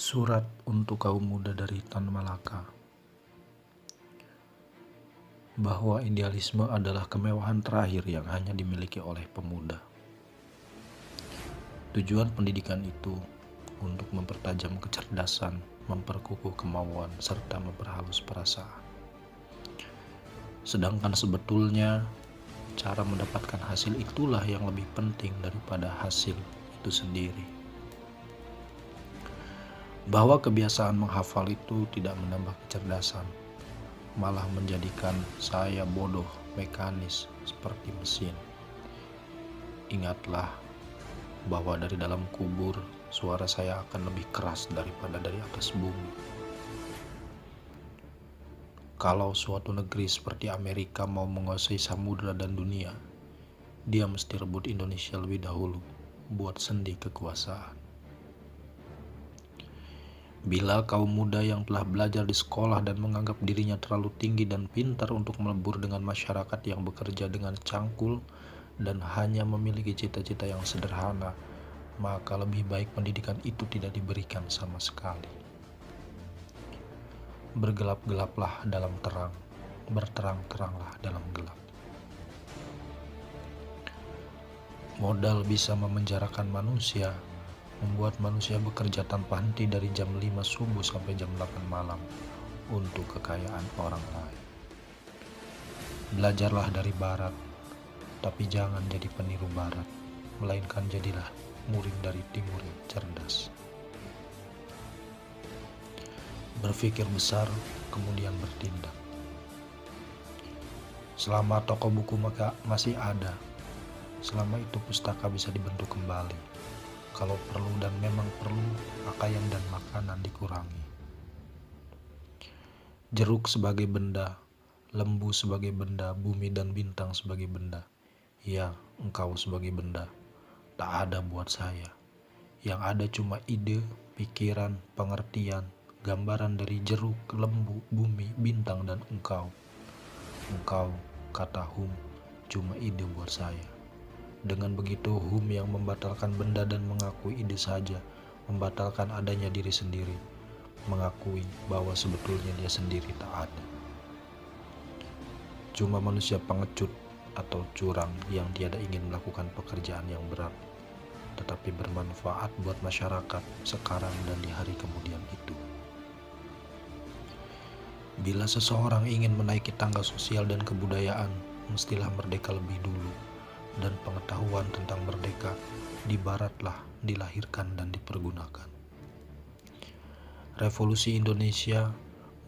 Surat untuk kaum muda dari Tan Malaka, bahwa idealisme adalah kemewahan terakhir yang hanya dimiliki oleh pemuda. Tujuan pendidikan itu untuk mempertajam kecerdasan, memperkukuh kemauan, serta memperhalus perasaan. Sedangkan sebetulnya cara mendapatkan hasil itulah yang lebih penting daripada hasil itu sendiri. Bahwa kebiasaan menghafal itu tidak menambah kecerdasan, malah menjadikan saya bodoh, mekanis, seperti mesin. Ingatlah bahwa dari dalam kubur suara saya akan lebih keras daripada dari atas bumi. Kalau suatu negeri seperti Amerika mau menguasai samudera dan dunia, dia mesti rebut Indonesia lebih dahulu buat sendi kekuasaan. Bila kaum muda yang telah belajar di sekolah dan menganggap dirinya terlalu tinggi dan pintar untuk melebur dengan masyarakat yang bekerja dengan cangkul dan hanya memiliki cita-cita yang sederhana, maka lebih baik pendidikan itu tidak diberikan sama sekali. Bergelap-gelaplah dalam terang, berterang-teranglah dalam gelap. Modal bisa memenjarakan manusia, membuat manusia bekerja tanpa henti dari jam 5 subuh sampai jam 8 malam untuk kekayaan orang lain. Belajarlah dari barat, tapi jangan jadi peniru barat, melainkan jadilah murid dari timur yang cerdas. Berpikir besar, kemudian bertindak. Selama toko buku masih ada, selama itu pustaka bisa dibentuk kembali. Kalau perlu dan memang perlu, pakaian dan makanan dikurangi. Jeruk sebagai benda, lembu sebagai benda, bumi dan bintang sebagai benda. Ya, engkau sebagai benda. Tak ada buat saya. Yang ada cuma ide, pikiran, pengertian, gambaran dari jeruk, lembu, bumi, bintang, dan engkau. Engkau, kata Hum, cuma ide buat saya. Dengan begitu Hum yang membatalkan benda dan mengakui ide saja, membatalkan adanya diri sendiri, mengakui bahwa sebetulnya dia sendiri tak ada. Cuma manusia pengecut atau curang yang tiada ingin melakukan pekerjaan yang berat, tetapi bermanfaat buat masyarakat sekarang dan di hari kemudian itu. Bila seseorang ingin menaiki tangga sosial dan kebudayaan, mestilah merdeka lebih dulu. Dan pengetahuan tentang merdeka di baratlah dilahirkan dan dipergunakan. Revolusi Indonesia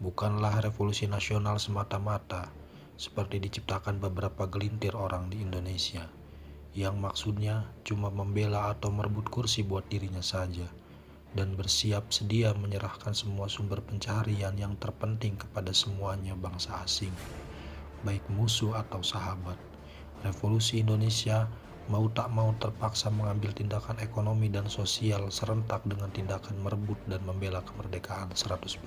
bukanlah revolusi nasional semata-mata seperti diciptakan beberapa gelintir orang di Indonesia yang maksudnya cuma membela atau merebut kursi buat dirinya saja dan bersiap sedia menyerahkan semua sumber pencaharian yang terpenting kepada semuanya bangsa asing, baik musuh atau sahabat. Revolusi Indonesia mau tak mau terpaksa mengambil tindakan ekonomi dan sosial serentak dengan tindakan merebut dan membela kemerdekaan 100%.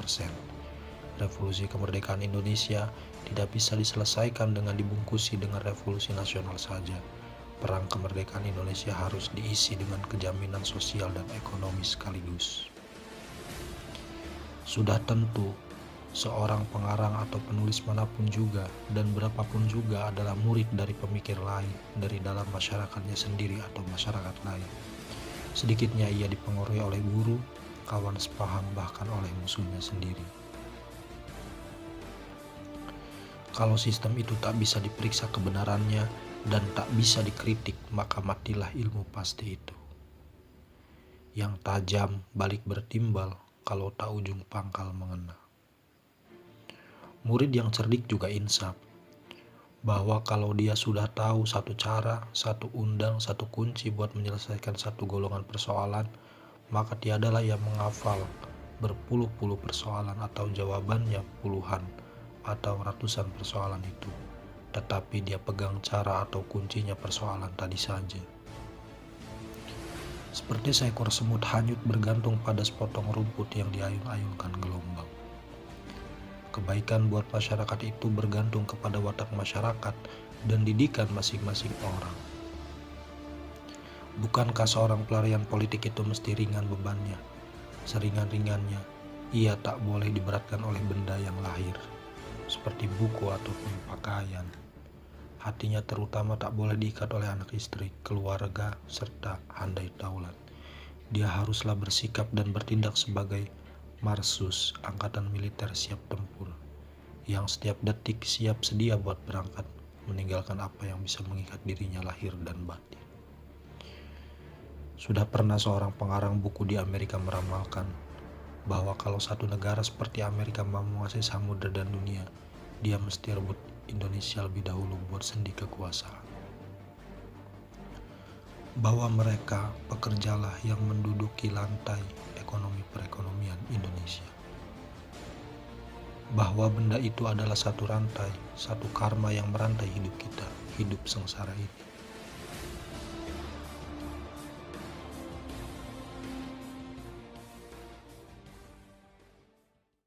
Revolusi kemerdekaan Indonesia tidak bisa diselesaikan dengan dibungkusi dengan revolusi nasional saja. Perang kemerdekaan Indonesia harus diisi dengan kejaminan sosial dan ekonomi sekaligus. Sudah tentu seorang pengarang atau penulis manapun juga dan berapapun juga adalah murid dari pemikir lain dari dalam masyarakatnya sendiri atau masyarakat lain. Sedikitnya ia dipengaruhi oleh guru, kawan sepaham, bahkan oleh musuhnya sendiri. Kalau sistem itu tak bisa diperiksa kebenarannya dan tak bisa dikritik, maka matilah ilmu pasti itu. Yang tajam balik bertimbal kalau tak ujung pangkal mengena. Murid yang cerdik juga insaf, bahwa kalau dia sudah tahu satu cara, satu undang, satu kunci buat menyelesaikan satu golongan persoalan, maka tiadalah yang menghafal berpuluh-puluh persoalan atau jawabannya puluhan atau ratusan persoalan itu, tetapi dia pegang cara atau kuncinya persoalan tadi saja. Seperti seekor semut hanyut bergantung pada sepotong rumput yang diayun-ayunkan gelombang. Kebaikan buat masyarakat itu bergantung kepada watak masyarakat dan didikan masing-masing orang. Bukankah seorang pelarian politik itu mesti ringan bebannya? Seringan-ringannya, ia tak boleh diberatkan oleh benda yang lahir, seperti buku ataupun pakaian. Hatinya terutama tak boleh diikat oleh anak istri, keluarga, serta handai taulat. Dia haruslah bersikap dan bertindak sebagai marsus, angkatan militer siap tempur, yang setiap detik siap sedia buat berangkat, meninggalkan apa yang bisa mengikat dirinya lahir dan batin. Sudah pernah seorang pengarang buku di Amerika meramalkan bahwa kalau satu negara seperti Amerika mau menguasai samudera dan dunia, dia mesti rebut Indonesia lebih dahulu buat sendi kekuasaan. Bahwa mereka pekerjalah yang menduduki lantai ekonomi perekonomian Indonesia. Bahwa benda itu adalah satu rantai, satu karma yang merantai hidup kita, hidup sengsara ini.